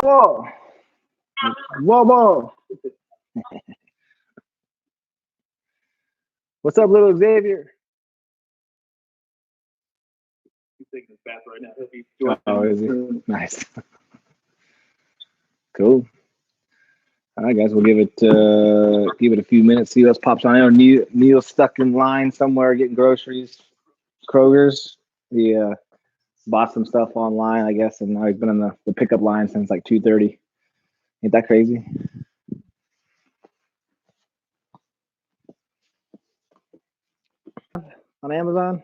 Whoa. Whoa. What's up, little Xavier? He's taking his bath right now. He'll be doing is he? Nice. Cool. All right, guys, we'll give it a few minutes, see what pops on. I know Neil's stuck in line somewhere getting groceries, Kroger's. He bought some stuff online, I guess, and now he's been in the pickup line since like 2:30. Ain't that crazy? On Amazon?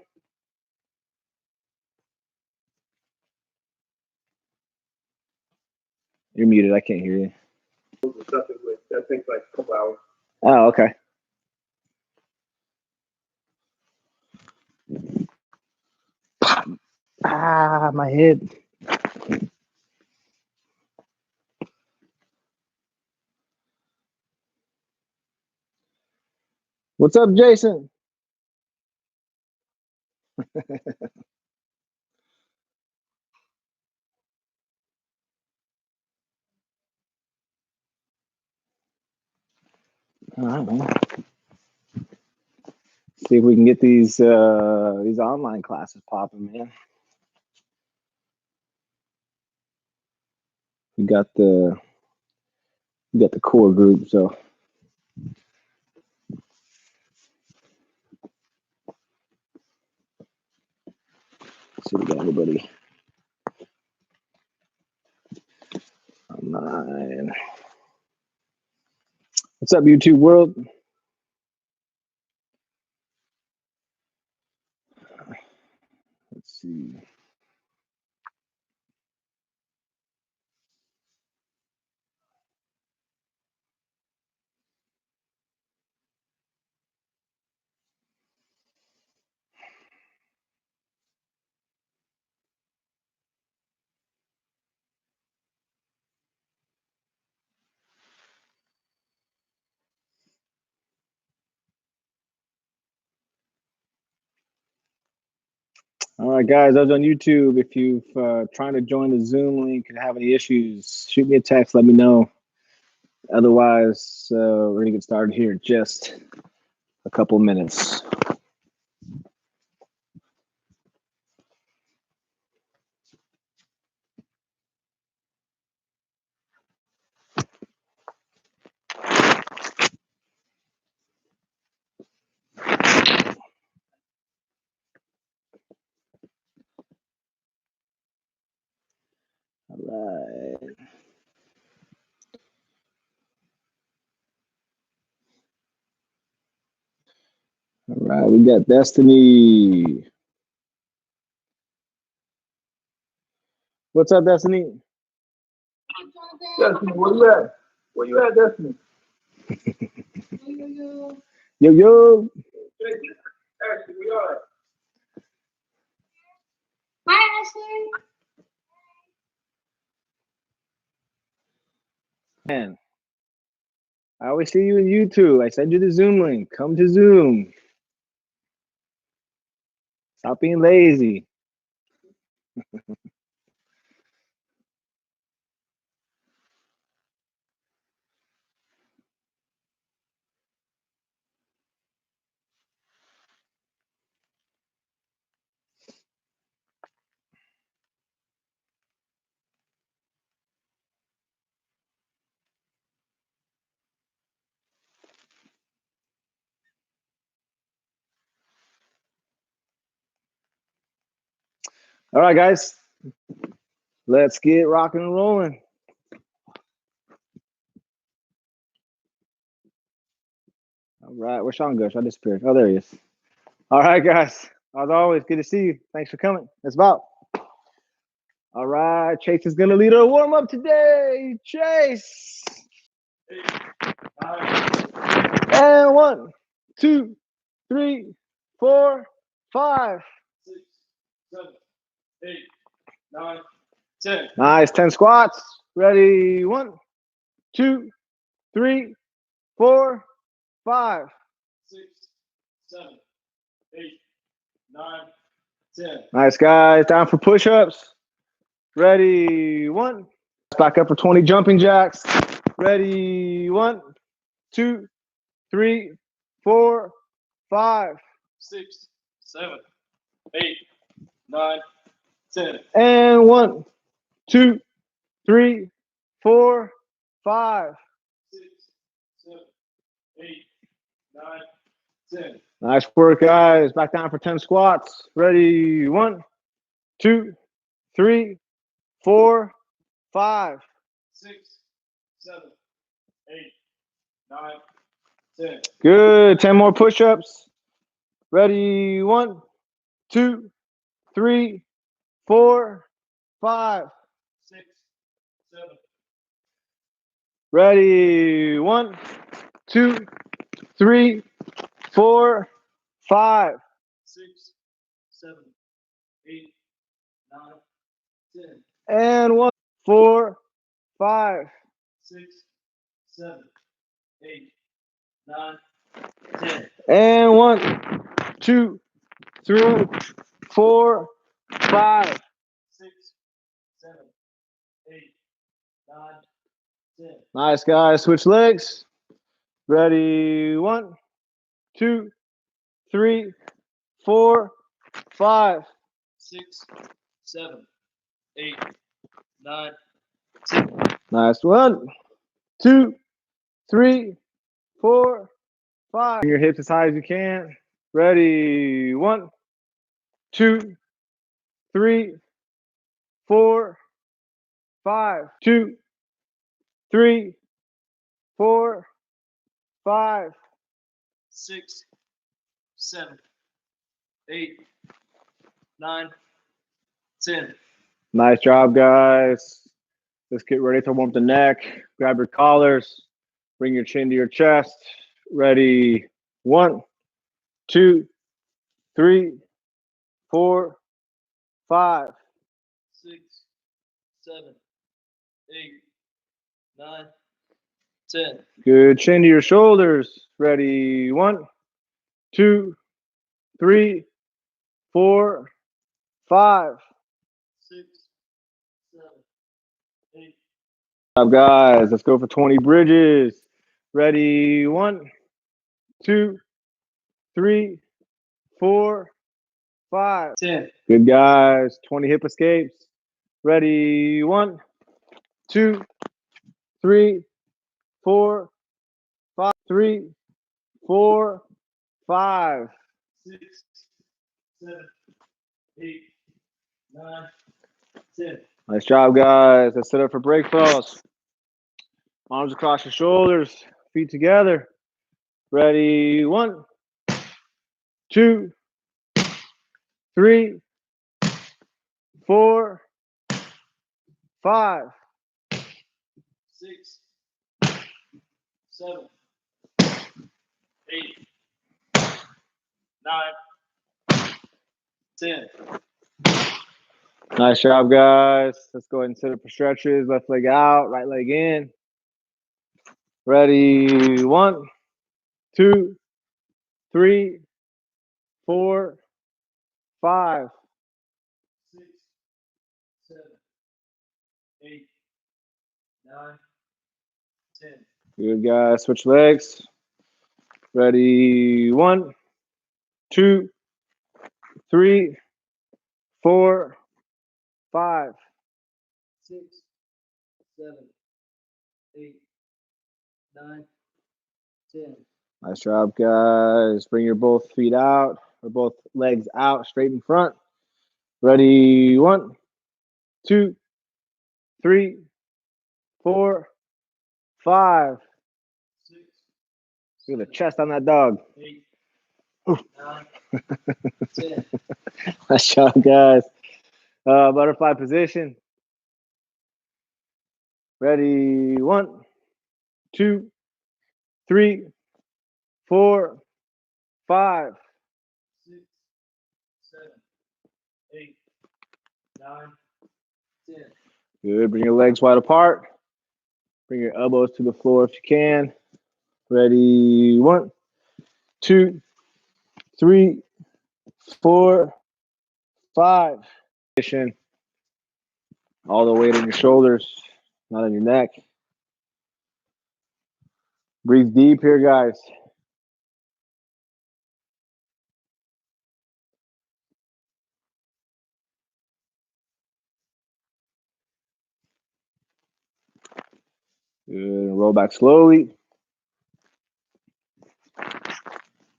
You're muted. I can't hear you. That takes like a couple hours. Oh, okay. Ah, my head. What's up, Jason? All right, man. See if we can get these online classes popping, man. We got the core group, so see, we got everybody online. What's up, YouTube world? Let's see. All right, guys, those on YouTube, if you've trying to join the Zoom link and have any issues, shoot me a text, let me know. Otherwise, we're gonna get started here in just a couple minutes. All right. All right, we got Destiny. What's up, Destiny? Destiny, where you at? Where you at, Destiny? Yo. Ashley, we are. Hi, Ashley. Man, I always see you in YouTube. I send you the Zoom link. Come to Zoom. Stop being lazy. All right, guys. Let's get rocking and rolling. All right, where's Sean go? Sean disappeared. Oh, there he is. All right, guys. As always, good to see you. Thanks for coming. Let's about. All right, Chase is gonna lead our warm up today. Chase. And 1, 2, 3, 4, 5, 6, 7, 8, 9, 10. Nice. 10 squats. Ready? 1, 2, 3, 4, 5, 6, 7, 8, 9, 10. Nice, guys. Time for push-ups. Ready? 1, Back up for 20 jumping jacks. Ready? 1, 2, 3, 4, 5. 6, 7, 8, 9, 10. And 1, 2, 3, 4, 5. 6, 7, 8, 9, 10. Nice work, guys. Back down for 10 squats. Ready? 1, 2, 3, 4, 5. 6, 7, 8, 9, 10. Good. 10 more push-ups. Ready? 1, 2, 3, 4, 5. 6, 7, Ready? 1, 2, 3, 4, 5. 6, 7, 8, 9, 10. And 1, 4, 5. 6, 7, 8, 9, 10. And 1, 2, 3, 4, 5. 6, 7, 8, 9, 10. Nice, guys. Switch legs. Ready? 1, 2, 3, 4, 5. 6, 7, 8, 9, 10. Nice. 1, 2, 3, 4, 5. Bring your hips as high as you can. Ready? 1, 2, 3, 4, 5. 2, 3, 4, 5. 6, 7, 8, 9, 10. Nice job, guys. Let's get ready to warm up the neck. Grab your collars. Bring your chin to your chest. Ready? 1, 2, 3, 4, 5. 6, 7, 8, 9, 10. Good. Chin to your shoulders. Ready? 1, 2, 3, 4, 5. 6, 7, 8. Good job, guys. Let's go for 20 bridges. Ready? 1, 2, 3, 4, 5. 10. Good, guys. 20 hip escapes. Ready? 1, 2, 3, 4, 5. 3, 4, 5. 6, 7, 8, 9, 10. Nice job, guys. Let's set up for break throws. Arms across your shoulders, feet together. Ready? 1, 2, 3, 4, 5. 6, 7, 8, 9, 10. Nice job, guys. Let's go ahead and set up for stretches. Left leg out, right leg in. Ready? 1, 2, 3, 4, 5. 6, 7, 8, 9, 10. Good, guys. Switch legs. Ready? 1, 2, 3, 4, 5. 6, 7, 8, 9, 10. Nice job, guys. Bring your both feet out or both legs out straight in front. Ready? 1, 2, 3, 4, 5. 6, Look at the chest on that dog. 8, Oof. 9, 10. Nice job, guys. Butterfly position. Ready? 1, 2, 3, 4, 5. 6, 7, 8, 9, 10. Good. Bring your legs wide apart. Bring your elbows to the floor if you can. Ready? 1, 2, 3, 4, 5. All the weight on your shoulders. not on your neck. Breathe deep here, guys. Good. Roll back slowly.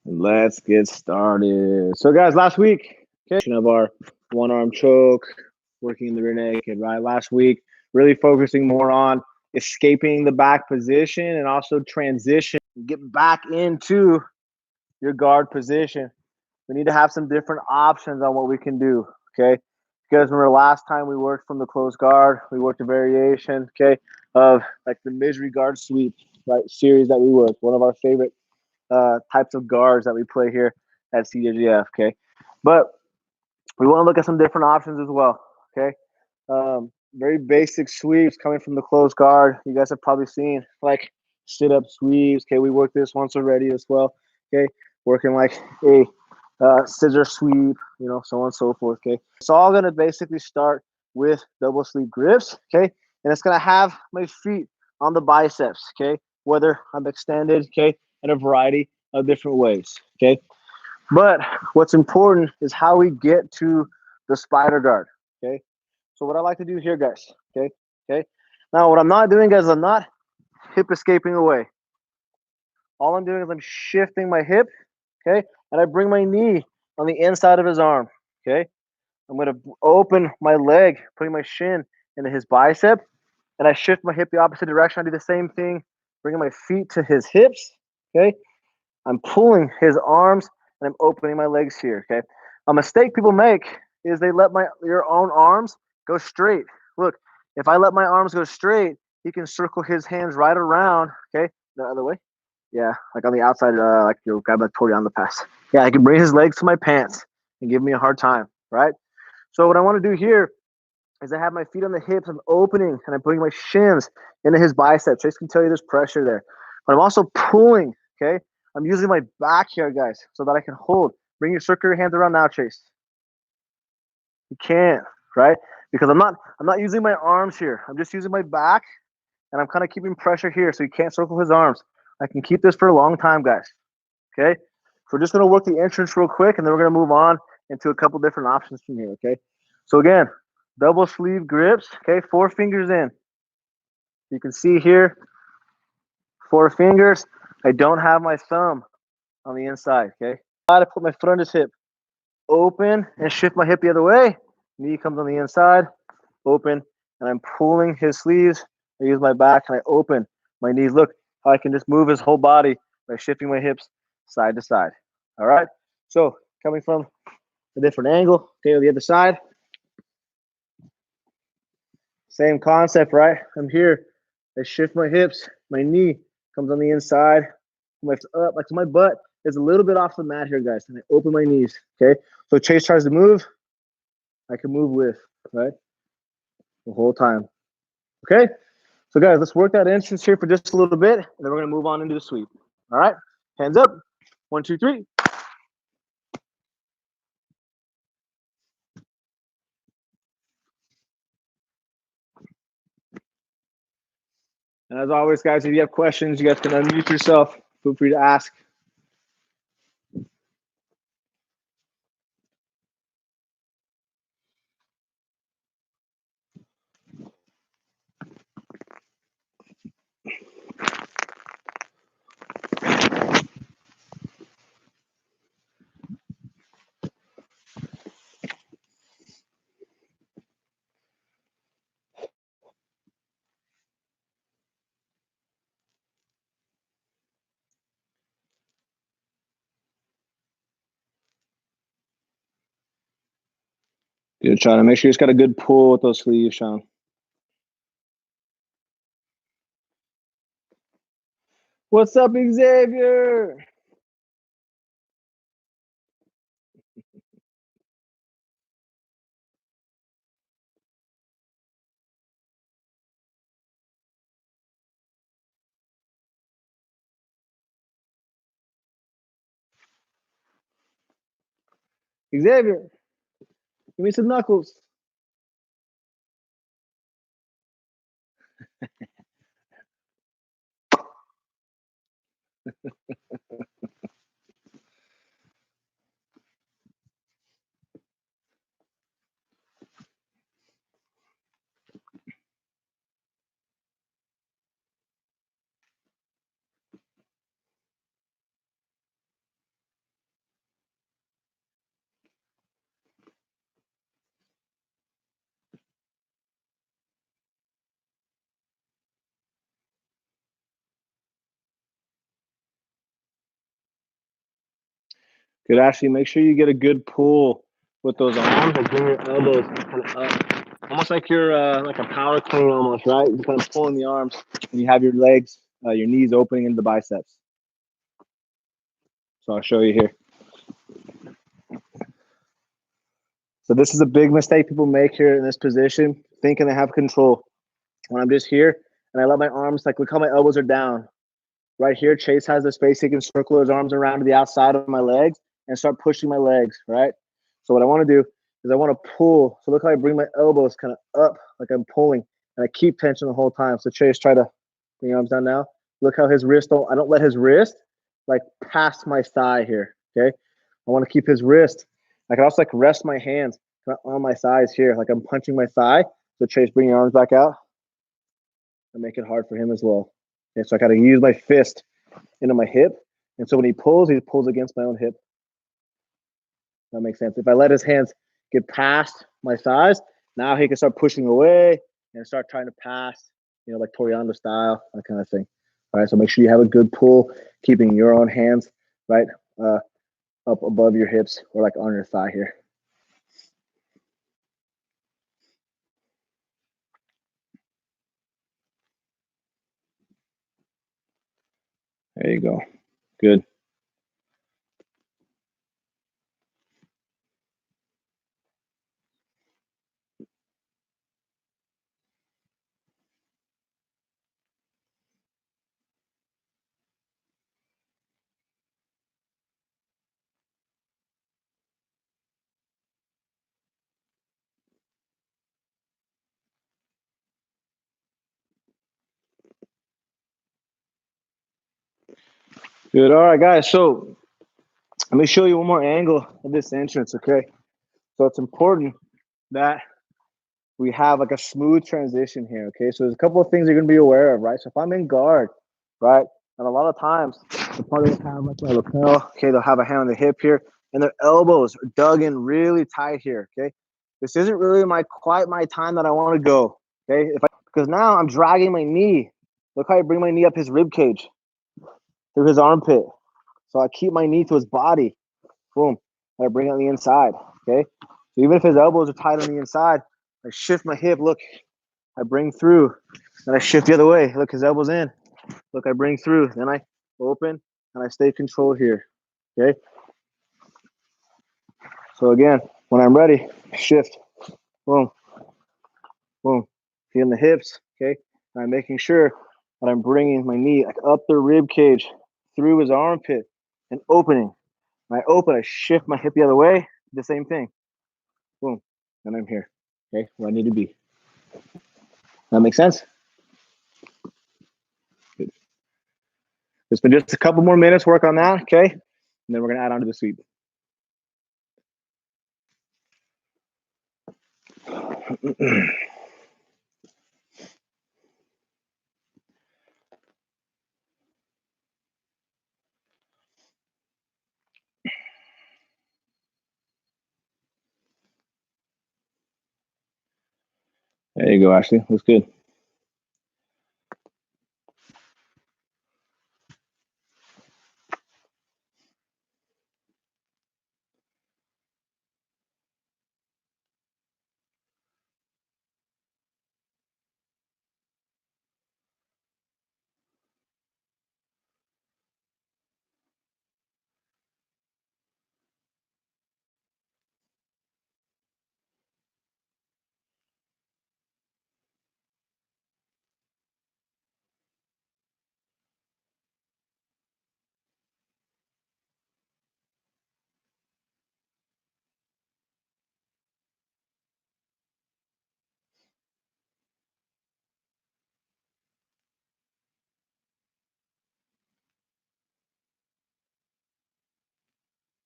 And let's get started. So, guys, last week, of our one arm choke, working in the rear naked, right? Last week, really focusing more on escaping the back position and also transition, get back into your guard position. We need to have some different options on what we can do, okay? Because remember last time we worked from the closed guard, we worked a variation, okay, of like the misery guard sweep, right, series that we worked. One of our favorite types of guards that we play here at CJJF, okay? But we want to look at some different options as well, okay? Very basic sweeps coming from the closed guard. You guys have probably seen like sit-up sweeps. Okay, we worked this once already as well. Okay, working like a scissor sweep, you know, so on and so forth. Okay, it's all gonna basically start with double sleeve grips. Okay, and it's gonna have my feet on the biceps. Okay, whether I'm extended. Okay, in a variety of different ways. Okay, but what's important is how we get to the spider guard. Okay. So what I like to do here, guys, okay. Now what I'm not doing, guys, I'm not hip escaping away. All I'm doing is I'm shifting my hip, okay, and I bring my knee on the inside of his arm, okay. I'm gonna open my leg, putting my shin into his bicep, and I shift my hip the opposite direction. I do the same thing, bringing my feet to his hips, okay. I'm pulling his arms and I'm opening my legs here, okay. A mistake people make is they let your own arms go straight. Look, if I let my arms go straight, he can circle his hands right around. Okay, the other way. Yeah, like on the outside, like you grab like Tori on the pass. Yeah, I can bring his legs to my pants and give me a hard time, right? So what I want to do here is I have my feet on the hips. I'm opening and I'm putting my shins into his biceps. Chase can tell you there's pressure there, but I'm also pulling. Okay, I'm using my back here, guys, so that I can hold. Bring your circular hands around now, Chase. You can't, right? Because I'm not using my arms here. I'm just using my back and I'm kind of keeping pressure here so he can't circle his arms. I can keep this for a long time, guys. Okay? So we're just gonna work the entrance real quick and then we're gonna move on into a couple different options from here, okay? So again, double sleeve grips, okay, 4 fingers in. You can see here, 4 fingers. I don't have my thumb on the inside, okay? I gotta put my foot on his hip. Open and shift my hip the other way. Knee comes on the inside, open, and I'm pulling his sleeves. I use my back and I open my knees. Look how I can just move his whole body by shifting my hips side to side. All right. So coming from a different angle, okay, the other side. Same concept, right? I'm here. I shift my hips. My knee comes on the inside. My up, like my butt is a little bit off the mat here, guys. And I open my knees. Okay. So Chase tries to move. I can move with, right? The whole time. Okay. So guys, let's work that entrance here for just a little bit, and then we're gonna move on into the sweep. All right, hands up. 1, 2, 3. And as always, guys, if you have questions, you guys can unmute yourself. Feel free to ask. Good, Sean. Make sure you just got a good pull with those sleeves, Sean. What's up, Xavier? Xavier, give me some knuckles. Good, Ashley. Make sure you get a good pull with those arms. Like bring your elbows kind of up, almost like you're like a power clean, almost, right? You're kind of pulling the arms, and you have your legs, your knees opening into the biceps. So I'll show you here. So this is a big mistake people make here in this position, thinking they have control. When I'm just here and I let my arms, like look how my elbows are down. Right here, Chase has the space. He can circle his arms around to the outside of my legs and start pushing my legs, right? So what I want to do is I want to pull. So look how I bring my elbows kind of up like I'm pulling, and I keep tension the whole time. So Chase, try to bring your arms down now. Look how his wrist, I don't let his wrist like past my thigh here, okay? I want to keep his wrist. I can also like rest my hands on my thighs here, like I'm punching my thigh. So Chase, bring your arms back out and make it hard for him as well. Okay, so I got to use my fist into my hip. And so when he pulls against my own hip. That makes sense. If I let his hands get past my thighs, now he can start pushing away and start trying to pass, like Toriano style, that kind of thing. All right, so make sure you have a good pull, keeping your own hands right up above your hips or like on your thigh here. There you go. Good. Good. All right, guys. So let me show you one more angle of this entrance, okay? So it's important that we have like a smooth transition here, okay? So there's a couple of things you're going to be aware of, right? So if I'm in guard, right, and a lot of times the party will have like my lapel, okay, they'll have a hand on the hip here, and their elbows are dug in really tight here, okay? This isn't really quite my time that I want to go, okay? Because now I'm dragging my knee. Look how I bring my knee up his rib cage through his armpit. So I keep my knee to his body. Boom. And I bring it on the inside, okay? So even if his elbows are tight on the inside, I shift my hip. Look, I bring through. Then I shift the other way. Look, his elbow's in. Look, I bring through. Then I open and I stay controlled here, okay? So again, when I'm ready, shift. Boom, boom. Feeling the hips, okay? And I'm making sure that I'm bringing my knee like up the rib cage, through his armpit, and opening. When I open, I shift my hip the other way. The same thing. Boom. And I'm here, okay? Where I need to be. That makes sense? Good. It's been just a couple more minutes, work on that, okay? And then we're going to add on to the sweep. There you go, Ashley. Looks good.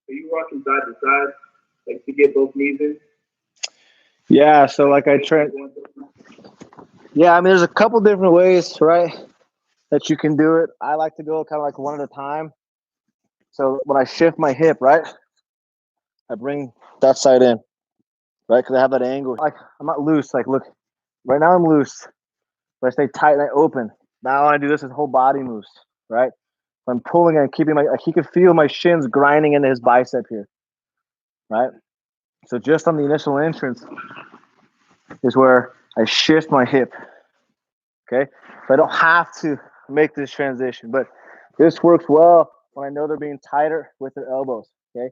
Are you rocking side to side, like to get both knees in? Yeah, so like I try. Yeah, I mean, there's a couple different ways, right, that you can do it. I like to go kind of like one at a time. So when I shift my hip, right, I bring that side in, right, because I have that angle. Like I'm not loose. Like look, right now I'm loose. But I stay tight and I open. Now when I do this, his whole body moves, right? So I'm pulling and keeping my. Like he can feel my shins grinding into his bicep here, right? So just on the initial entrance is where I shift my hip. Okay, so I don't have to make this transition, but this works well when I know they're being tighter with their elbows. Okay,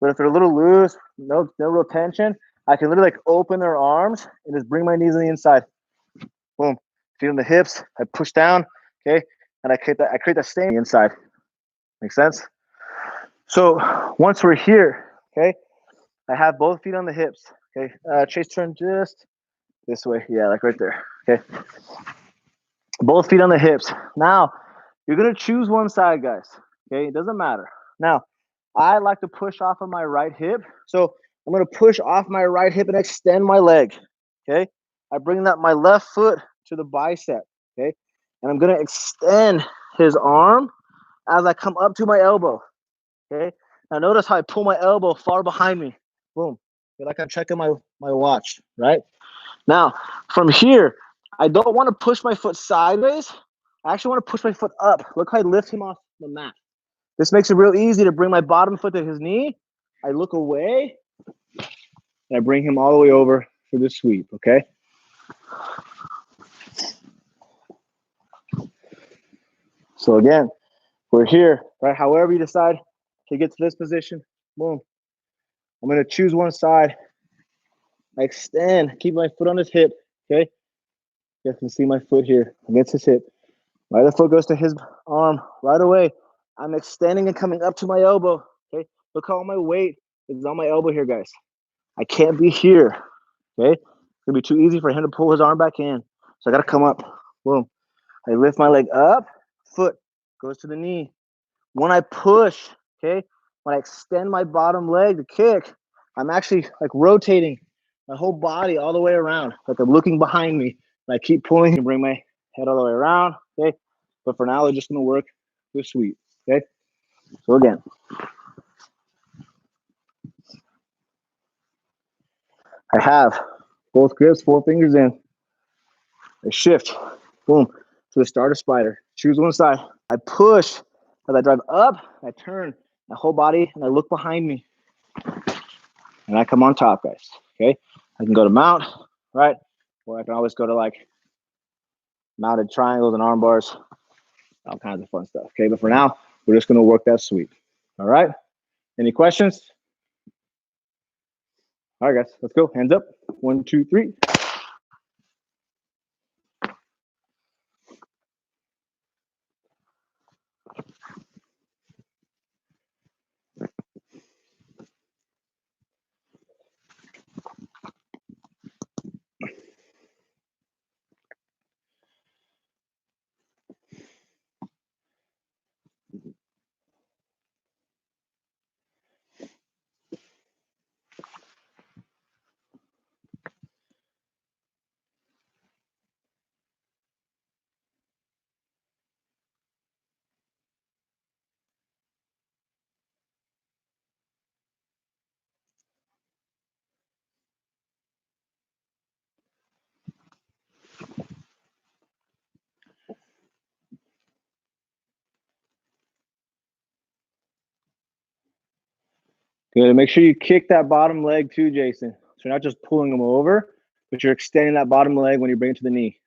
but if they're a little loose, no real tension, I can literally like open their arms and just bring my knees on the inside. Boom, feet on the hips. I push down. Okay, and I create that staying inside. Make sense? So once we're here, okay, I have both feet on the hips. Okay, Chase, turn just this way. Yeah, like right there. Okay, both feet on the hips. Now you're gonna choose one side, guys. Okay, it doesn't matter. Now I like to push off of my right hip, so I'm gonna push off my right hip and extend my leg. Okay, I bring that my left foot to the bicep. Okay, and I'm gonna extend his arm as I come up to my elbow. Okay. Now notice how I pull my elbow far behind me. Boom. Feel like I'm checking my watch, right? Now, from here, I don't want to push my foot sideways. I actually want to push my foot up. Look how I lift him off the mat. This makes it real easy to bring my bottom foot to his knee. I look away, and I bring him all the way over for the sweep, okay? So again, we're here, right? However you decide to get to this position, boom. I'm going to choose one side. I extend, keep my foot on his hip, okay? You guys can see my foot here against his hip. My other foot goes to his arm right away. I'm extending and coming up to my elbow, okay? Look how all my weight is on my elbow here, guys. I can't be here, okay? It's gonna be too easy for him to pull his arm back in. So I gotta come up, boom. I lift my leg up, foot goes to the knee. When I push, okay, when I extend my bottom leg to kick, I'm actually like rotating my whole body all the way around. Like I'm looking behind me. And I keep pulling and bring my head all the way around. Okay. But for now, we're just gonna work the sweep. Okay. So again. I have both grips, 4 fingers in. I shift, boom, to the starter spider. Choose one side. I push as I drive up, I turn my whole body and I look behind me. And I come on top, guys. Okay. I can go to mount, right? Or I can always go to like mounted triangles and arm bars, all kinds of fun stuff. Okay. But for now, we're just going to work that sweep. All right. Any questions? All right, guys, let's go. Hands up. 1, 2, 3. Good. Make sure you kick that bottom leg too, Jason. So you're not just pulling them over, but you're extending that bottom leg when you bring it to the knee.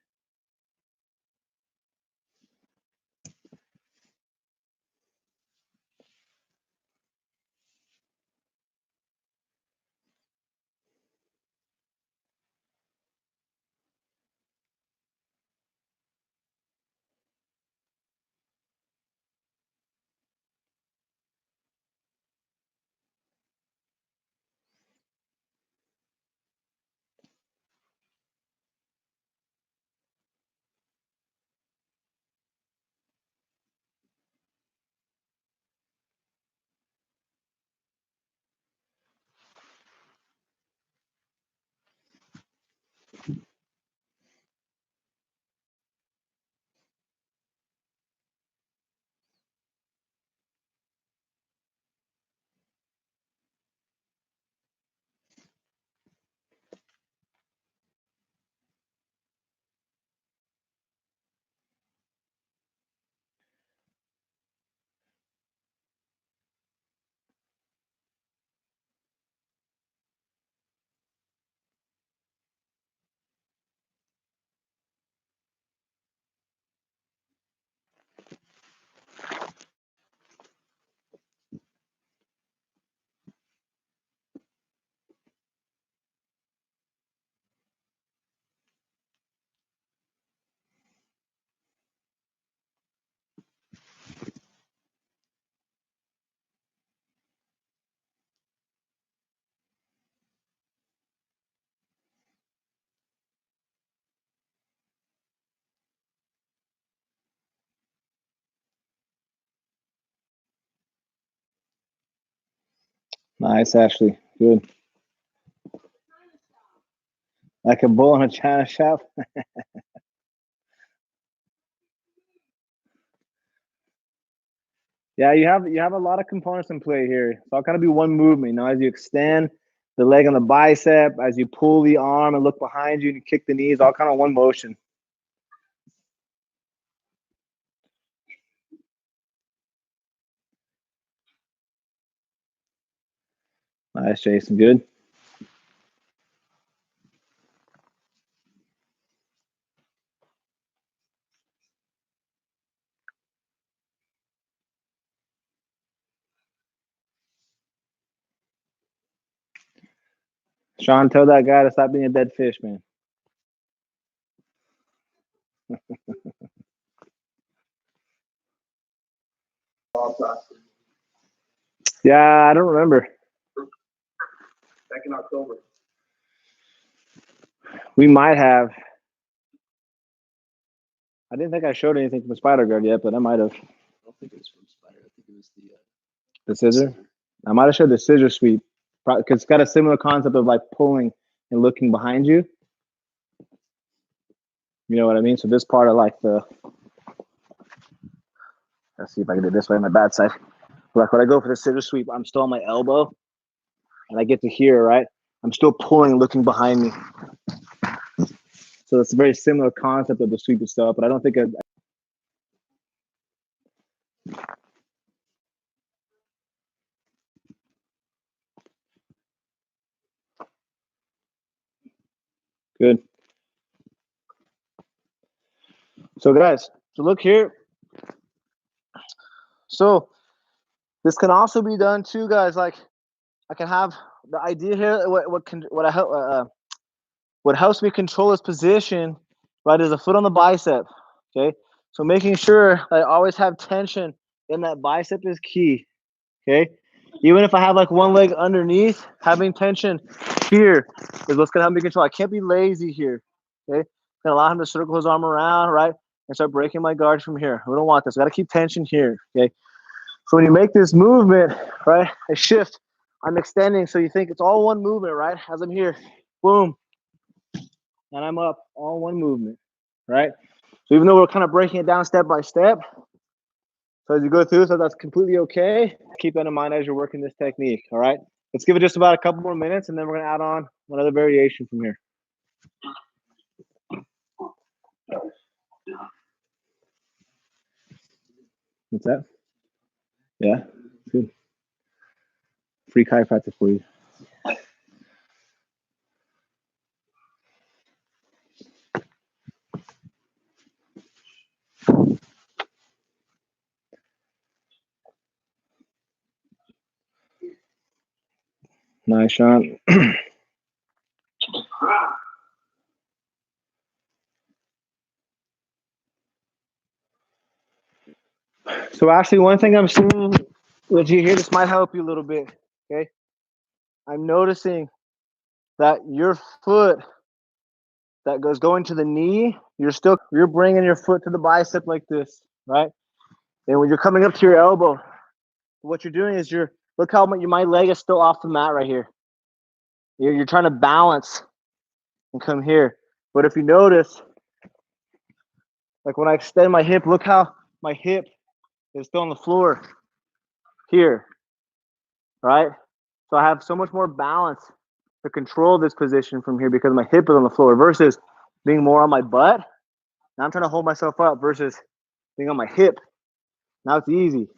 Nice, Ashley. Good. Like a bull in a china shop. Yeah, you have a lot of components in play here. So I'll kind of be one movement. You know, as you extend the leg on the bicep, as you pull the arm and look behind you and you kick the knees, all kind of one motion. Nice, Jason. Good. Sean, tell that guy to stop being a dead fish, man. Yeah, I don't remember. Back in October. We might have. I didn't think I showed anything from Spider Guard yet, but I might have. I don't think it was from Spider. I think it was The scissor? I might have showed the scissor sweep because it's got a similar concept of like pulling and looking behind you. You know what I mean? So this part of like the, let's see if I can do it this way on my bad side. Like when I go for the scissor sweep, I'm still on my elbow and I get to here, right? I'm still pulling and looking behind me. So it's a very similar concept of the sweep itself, but I don't think good. So guys, so look here. So this can also be done too, guys. Like I can have the idea here. What helps me control this position, right, is a foot on the bicep. Okay, so making sure I always have tension in that bicep is key. Okay, even if I have like one leg underneath, having tension here is what's gonna help me control. I can't be lazy here. Okay, gonna allow him to circle his arm around, right, and start breaking my guard from here. We don't want this. We gotta keep tension here. Okay, so when you make this movement, right, I shift, I'm extending. So you think it's all one movement, right? As I'm here, boom, and I'm up, all one movement, right? So even though we're kind of breaking it down step by step, so as you go through, so that's completely okay. Keep that in mind as you're working this technique, all right? Let's give it just about a couple more minutes, and then we're gonna add on another variation from here. What's that? Yeah, good. Free chiropractic for you. Nice shot. So actually, one thing I'm seeing with you here, this might help you a little bit, okay? I'm noticing that your foot that goes going to the knee, you're bringing your foot to the bicep like this, right? And when you're coming up to your elbow, what you're doing is look how my leg is still off the mat right here. You're trying to balance and come here. But if you notice, like when I extend my hip, look how my hip is still on the floor here, right? So I have so much more balance to control this position from here because my hip is on the floor versus being more on my butt. Now I'm trying to hold myself up versus being on my hip. Now it's easy.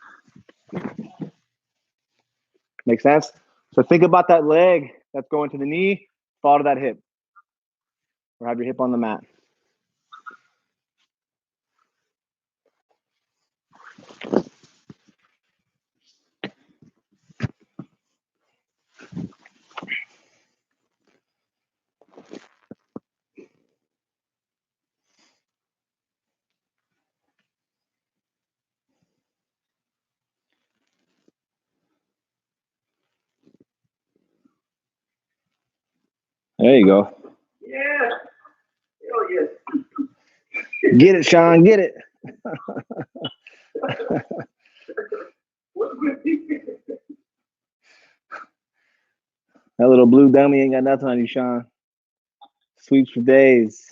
Make sense? So think about that leg that's going to the knee, fall to that hip, or have your hip on the mat. There you go. Yeah. Hell yes. Get it, Sean. Get it. little blue dummy ain't got nothing on you, Sean. Sweeps for days.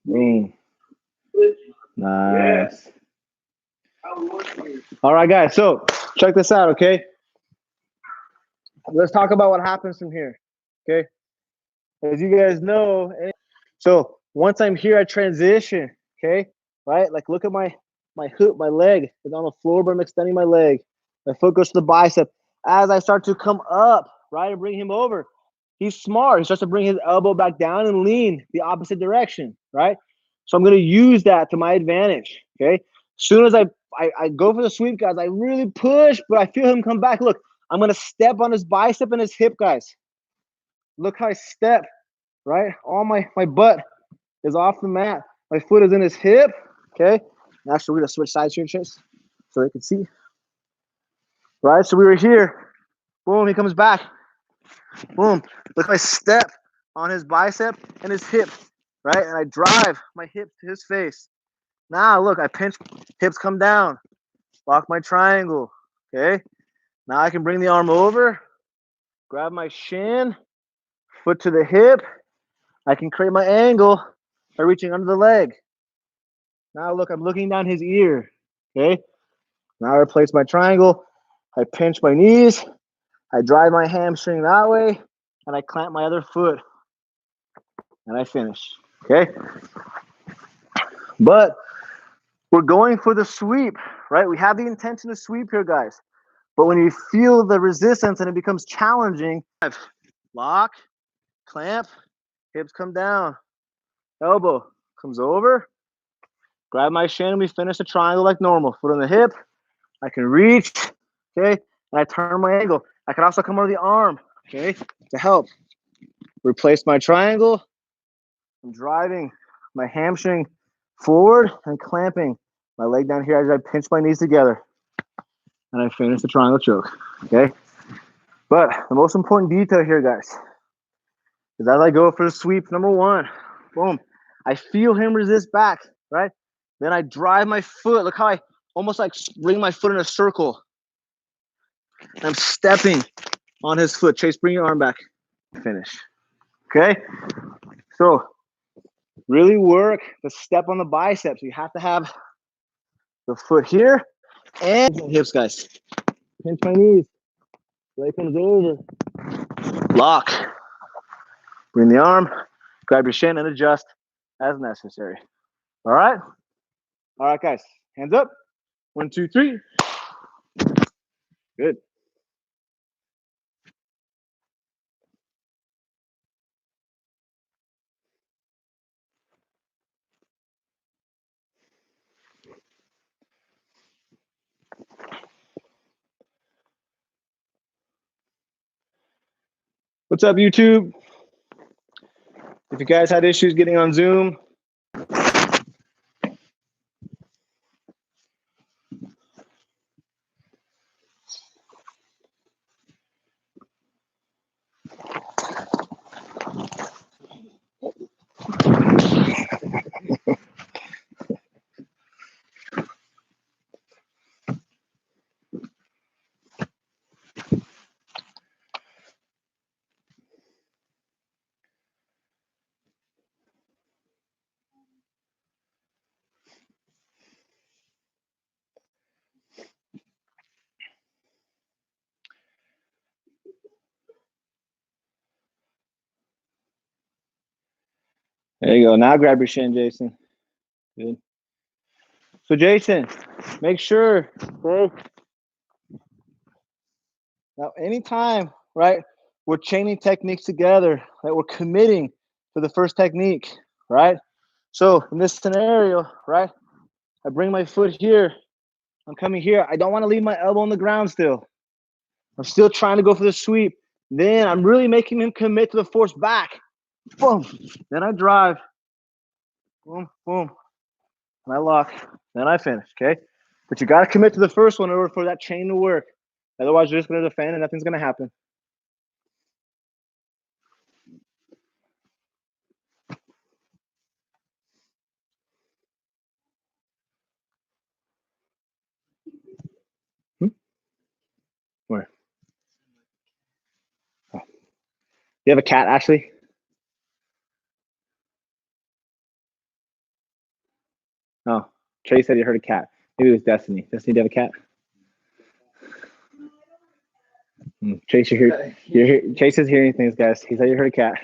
Boom. Nice. All right, guys. So check this out, okay? Let's talk about what happens from here, okay? As you guys know, so once I'm here, I transition, okay? Right? Like look at my hook, my leg is on the floor, but I'm extending my leg. My foot goes to the bicep. As I start to come up, right, and bring him over, he's smart. He starts to bring his elbow back down and lean the opposite direction, right? So I'm going to use that to my advantage, okay? As soon as I go for the sweep, guys, I really push, but I feel him come back. Look, I'm going to step on his bicep and his hip, guys. Look how I step, right? All my butt is off the mat. My foot is in his hip, okay? Actually, we're going to switch sides here, Chase, so they can see. Right, so we were here. Boom, he comes back. Boom. Look, I step on his bicep and his hip, right? And I drive my hip to his face. Now, look, I pinch, hips come down. Lock my triangle, okay? Now I can bring the arm over, grab my shin, foot to the hip. I can create my angle by reaching under the leg. Now, look, I'm looking down his ear, okay? Now I replace my triangle. I pinch my knees. I drive my hamstring that way, and I clamp my other foot, and I finish, okay? But we're going for the sweep, right? We have the intention to sweep here, guys. But when you feel the resistance and it becomes challenging, lock, clamp, hips come down, elbow comes over, grab my shin, we finish the triangle like normal. Foot on the hip, I can reach, okay? And I turn my angle. I can also come over the arm, okay, to help. Replace my triangle. I'm driving my hamstring forward and clamping my leg down here as I pinch my knees together. And I finish the triangle choke, okay? But the most important detail here, guys, is as I go for the sweep, number one, boom, I feel him resist back, right? Then I drive my foot. Look how I almost like bring my foot in a circle. I'm stepping on his foot. Chase, bring your arm back. Finish, okay? So really work the step on the biceps. You have to have the foot here and hips, guys. Pinch my knees. Leg comes over. Lock. Bring the arm. Grab your shin and adjust as necessary. All right? All right, guys. Hands up. 1, 2, 3. Good. What's up, YouTube? If you guys had issues getting on Zoom, there you go. Now grab your shin, Jason. Good. So, Jason, make sure, okay? Now, anytime, right, we're chaining techniques together, right, we're committing to the first technique, right? So, in this scenario, right, I bring my foot here. I'm coming here. I don't want to leave my elbow on the ground still. I'm still trying to go for the sweep. Then I'm really making him commit to the force back. Boom. Then I drive. Boom, boom. And I lock. Then I finish, okay? But you got to commit to the first one in order for that chain to work. Otherwise, you're just going to defend and nothing's going to happen. You have a cat, Ashley? Oh, Trey said he heard a cat. Maybe it was Destiny. Destiny, do you have a cat? Chase, Chase is hearing things, guys. He said you heard a cat.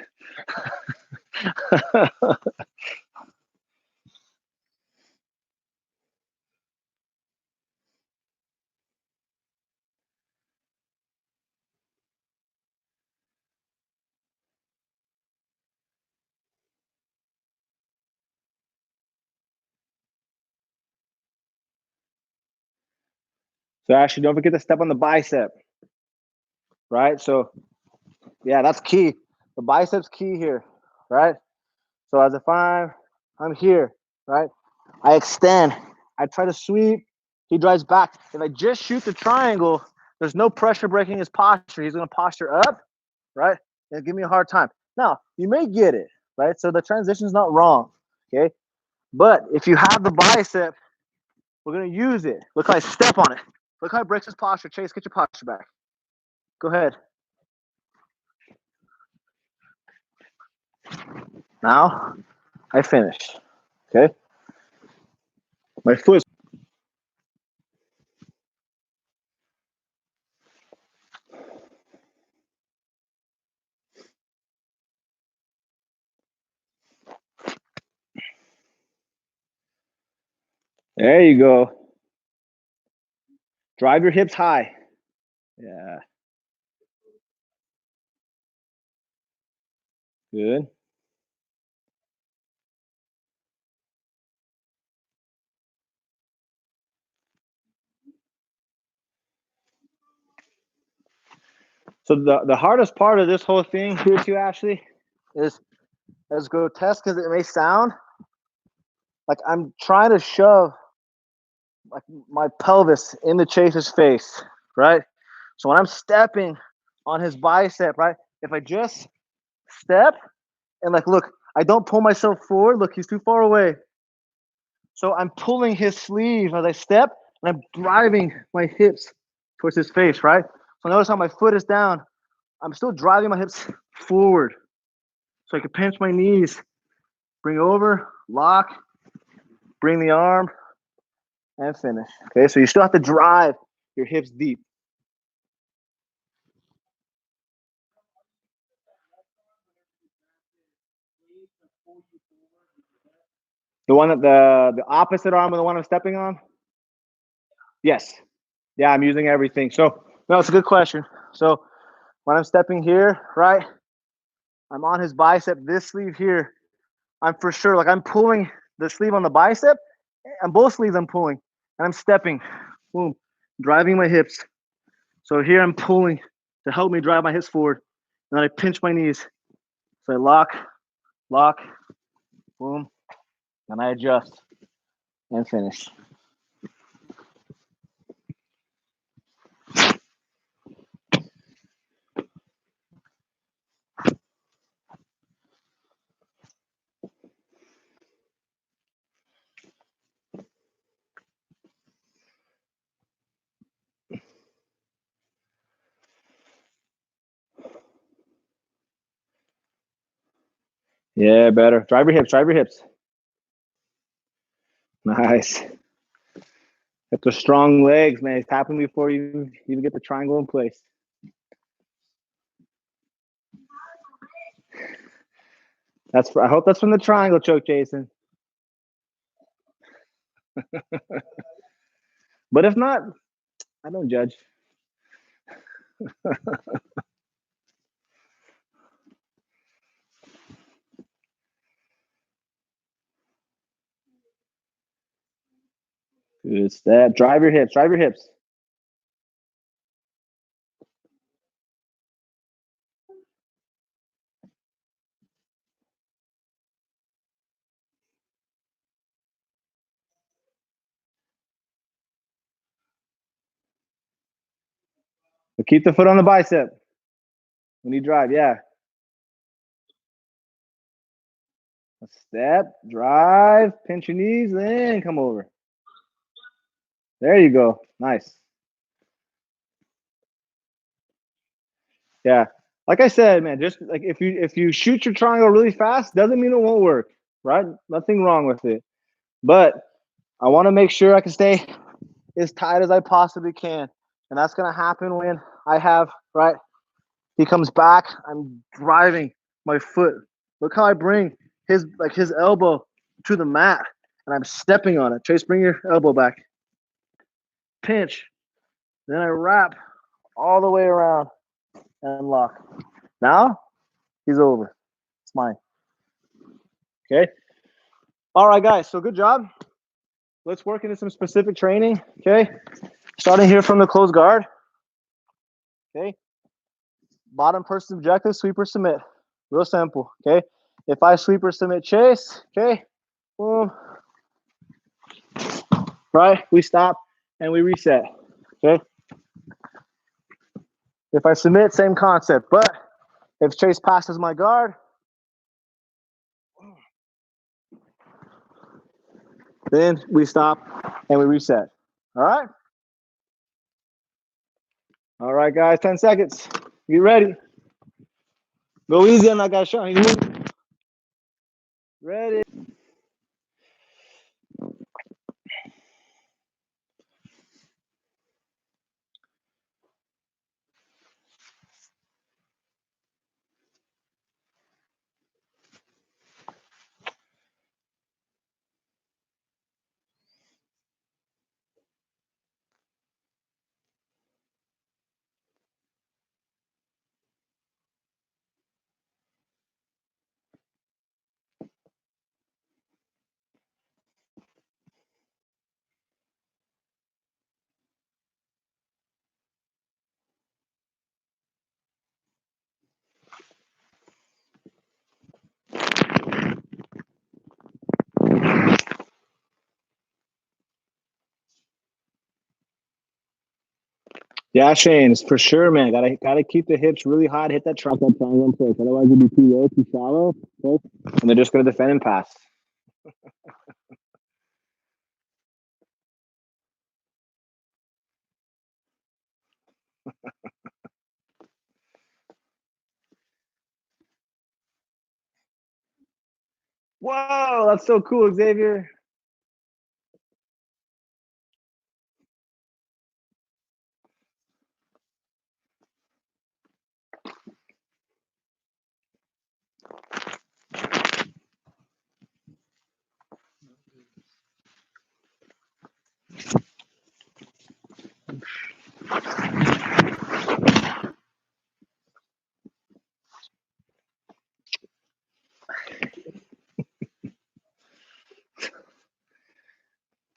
So Ashley, don't forget to step on the bicep. Right? So yeah, that's key. The bicep's key here, right? So as if I'm here, right? I extend. I try to sweep. He drives back. If I just shoot the triangle, there's no pressure breaking his posture. He's going to posture up, right? And give me a hard time. Now, you may get it, right? So the transition is not wrong, okay? But if you have the bicep, we're going to use it. Look how I step on it. Look how it breaks his posture. Chase, get your posture back. Go ahead. Now, I finish, okay? My foot. There you go. Drive your hips high. Yeah. Good. So the hardest part of this whole thing here too, Ashley, is as grotesque as it may sound, like I'm trying to shove like my pelvis into Chase's face, right? So when I'm stepping on his bicep, right? If I just step and like, look, I don't pull myself forward. Look, he's too far away. So I'm pulling his sleeve as I step and I'm driving my hips towards his face, right? So notice how my foot is down. I'm still driving my hips forward. So I can pinch my knees, bring over, lock, bring the arm, and finish. Okay, so you still have to drive your hips deep. The one that the opposite arm of the one I'm stepping on? Yes. Yeah, I'm using everything. So no, it's a good question. So when I'm stepping here, right, I'm on his bicep, this sleeve here, I'm for sure, like I'm pulling the sleeve on the bicep, and both sleeves I'm pulling, and I'm stepping, boom, driving my hips. So here I'm pulling to help me drive my hips forward, and then I pinch my knees. So I lock, boom, and I adjust and finish. Yeah, better. Drive your hips. Nice. Got the strong legs, man. He's tapping before you even get the triangle in place. I hope that's from the triangle choke, Jason. But if not, I don't judge. Good step. Drive your hips. But keep the foot on the bicep when you drive. Yeah. A step, drive, pinch your knees, then come over. There you go. Nice. Yeah. Like I said, man, just like if you shoot your triangle really fast, doesn't mean it won't work, right? Nothing wrong with it. But I want to make sure I can stay as tight as I possibly can. And that's gonna happen when I have, right? He comes back, I'm driving my foot. Look how I bring his elbow to the mat and I'm stepping on it. Chase, bring your elbow back. Pinch. Then I wrap all the way around and lock. Now he's over. It's mine. Okay. All right, guys. So good job. Let's work into some specific training. Okay. Starting here from the closed guard. Okay. Bottom person objective, sweep or submit. Real simple. Okay. If I sweep or submit Chase, okay, boom. Right? We stop and we reset. Okay. If I submit, same concept. But if Chase passes my guard, then we stop and we reset. All right? All right, guys, 10 seconds. Get ready. Go easy on that guy, Sean. Ready. Yeah, Shane, it's for sure, man. Gotta keep the hips really hot, hit that triangle push. Otherwise it'll be too low, too shallow. Okay? And they're just gonna defend and pass. Whoa, that's so cool, Xavier.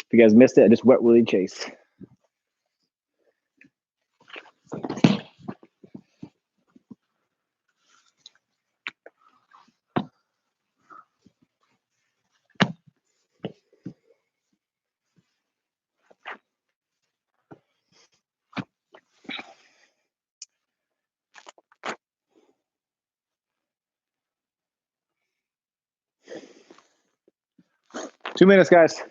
If you guys missed it, I just wet Willie Chase. Two minutes, guys.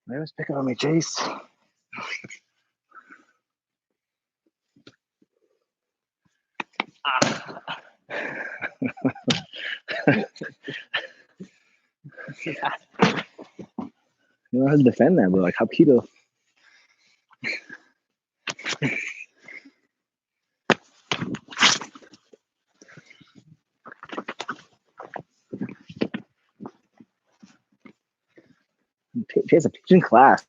Man, was picking on me, Chase. You know how to defend that, bro. Like Hapkido. Chase a teaching class.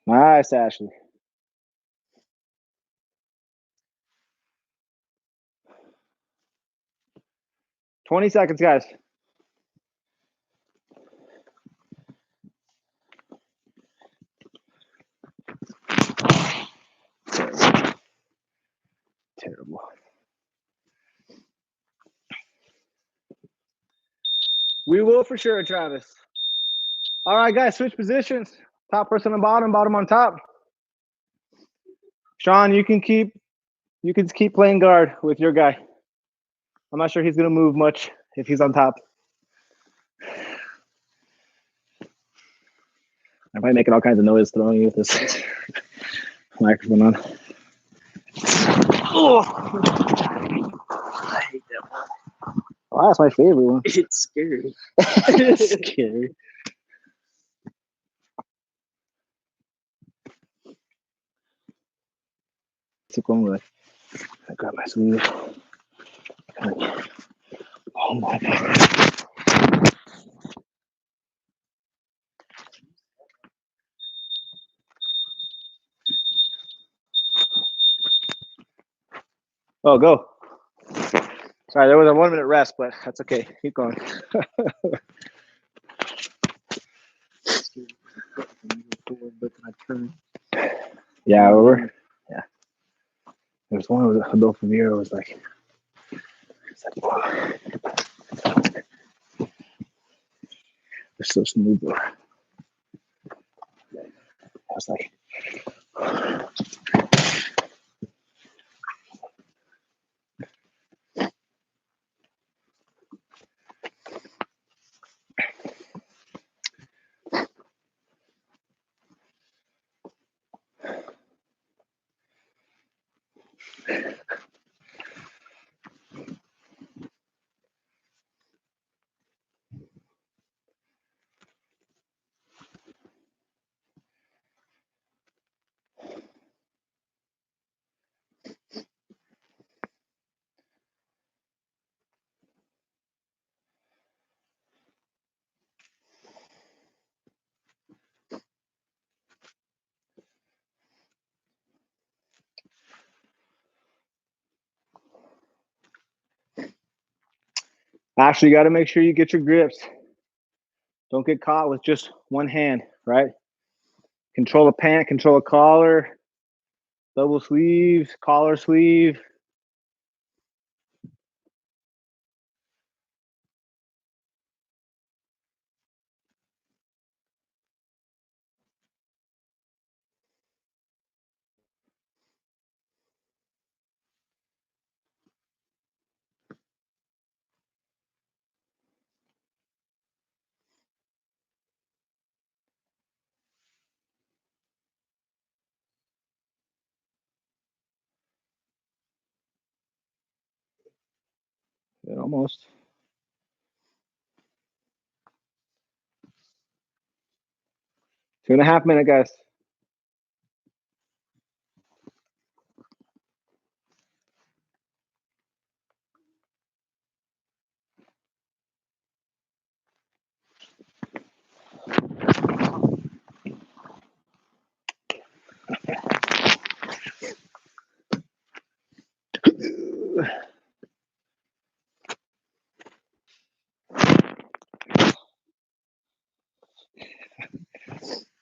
Nice, Ashley. 20 seconds, guys. We will for sure, Travis. All right, guys, switch positions. Top person on bottom, bottom on top. Sean, you can keep playing guard with your guy. I'm not sure he's gonna move much if he's on top. I'm probably making all kinds of noise throwing you with this microphone on. Oh, I hate that one. oh, that's my favorite one. It's scary. It's scary. Took one with. I got my sleeve. Oh my god. Oh, go. Sorry, there was a 1 minute rest, but that's okay. Keep going. But then I turn. Yeah, over. Yeah. There's one with Adolfo Vieira was like, wow. They're so smooth, bro. I was like, actually, you got to make sure you get your grips. Don't get caught with just one hand, right? Control a pant, control a collar, double sleeves, collar sleeve. Yeah, almost. Two and a half minute, guys.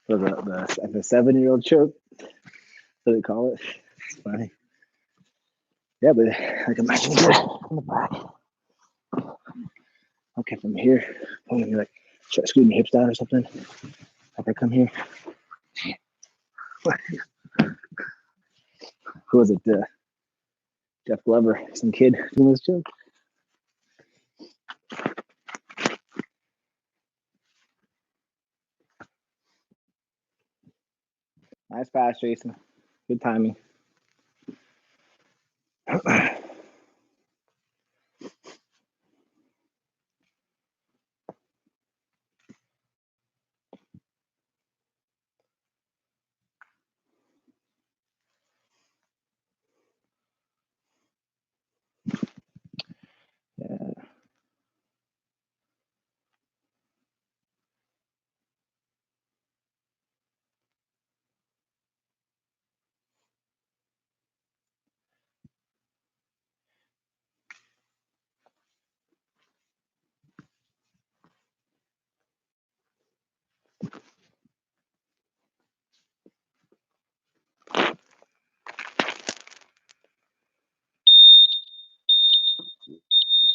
For the 7-year-old choke, what do they call it? It's funny. Yeah, but like imagine this in the back. Okay, from here, I'm gonna like start scooting my hips down or something. If I come here, who was it? Jeff Glover, some kid doing this joke. Nice pass, Jason. Good timing. Yeah.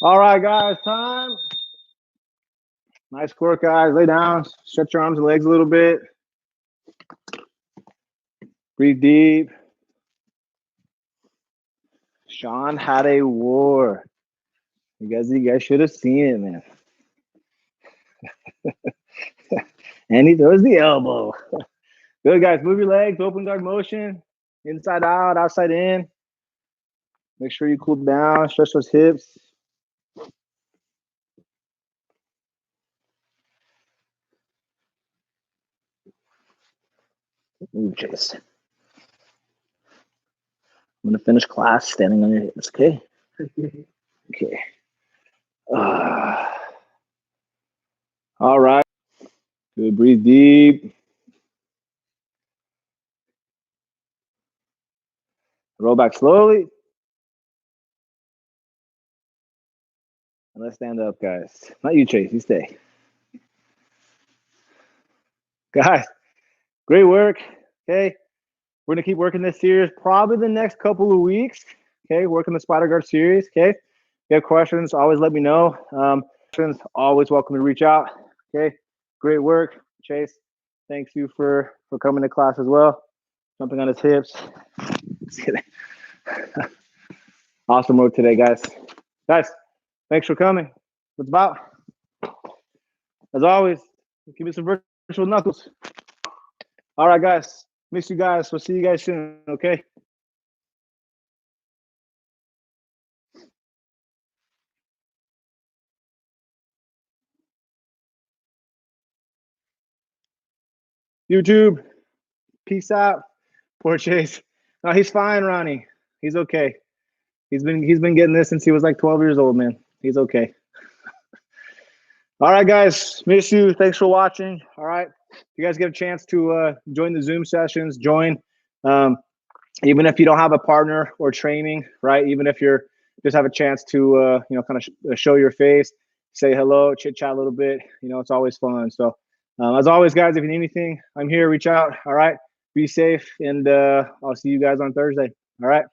All right, guys, time. Nice work, guys. Lay down, stretch your arms and legs a little bit. Breathe deep. Sean had a war. You guys should have seen it, man. And he throws the elbow. Good, guys. Move your legs, open guard motion, inside out, outside in. Make sure you cool down, stretch those hips. Ooh, Chase. I'm gonna finish class standing on your hips, okay? Okay. All right. Good. Breathe deep. Roll back slowly. And let's stand up, guys. Not you, Chase. You stay. Guys, great work. Okay. We're going to keep working this series probably the next couple of weeks. Okay. Working the Spider Guard series. Okay. If you have questions, always let me know. Questions, always welcome to reach out. Okay. Great work. Chase, thanks you for coming to class as well. Jumping on his hips. Just kidding. Awesome work today, guys. Guys, thanks for coming. What's about? As always, give me some virtual knuckles. All right, guys. Miss you guys. We'll see you guys soon, okay? YouTube, peace out. Poor Chase. No, he's fine, Ronnie. He's okay. He's been getting this since he was like 12 years old, man. He's okay. All right, guys. Miss you. Thanks for watching. All right. If you guys get a chance to join the Zoom sessions, join. Even if you don't have a partner or training, right? Even if you're just have a chance to kind of show your face, say hello, chit chat a little bit. It's always fun. So as always, guys, if you need anything, I'm here. Reach out. All right. Be safe, and I'll see you guys on Thursday. All right.